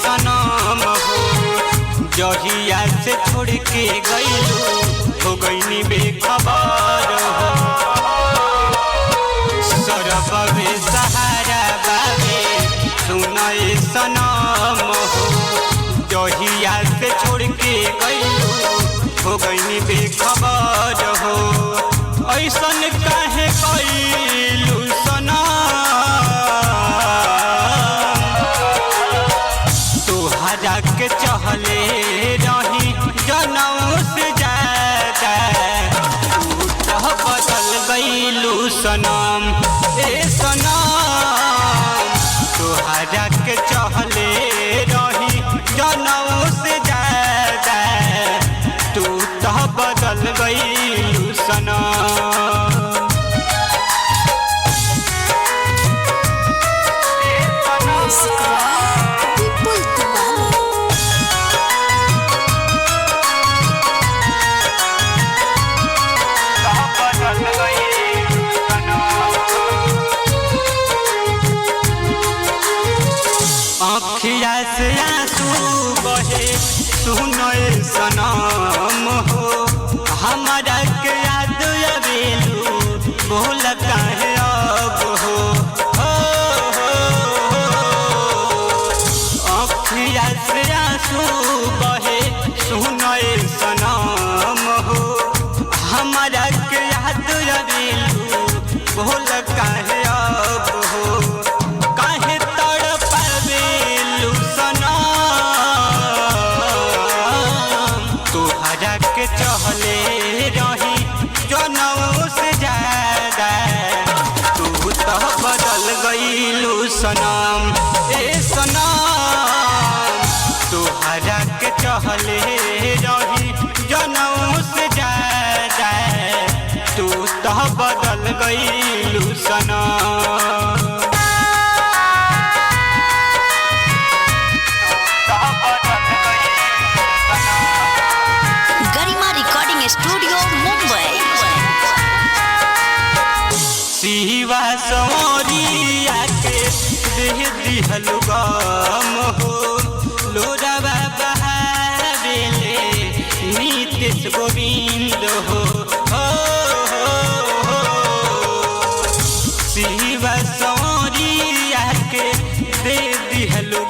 सनम हो जहिया से छोड़ के गईलू हो गईनी बेखबर हो सरबे सहारा बाबे सुनाए सनम हो जहिया से छोड़ के गईलू हो गईनी बेखबर हो ऐसन काहे कईलू सनम तोहरा के चहले रही जनऊ से ज्यादा तू बदल गईलू सनम ए सनम तोहरा के चहले रही जनऊ से ज्यादा तू बदल गईलू सनम अखिया से आंसू बहे सुनए सनम हो हमारा के याद अबेलू बोल काहे अब हो अखिया से आंसू बहे सुनए सनम हो हमारा के याद अबेलू बोल काहे अब हो काहे के चहले रही जनऊ से ज्यादा तू तो बदल गईलू सनम ए सनम तोहरा के चहले रही जनऊ से ज्यादा तू तो बदल गईलू सनम स्टूडियो मुंबई शिवा सौरिया के देह दिहलु गम हो लोरावा बहावेले नीतीश गोविंद हो शिवा सौरिया के देह दिहलु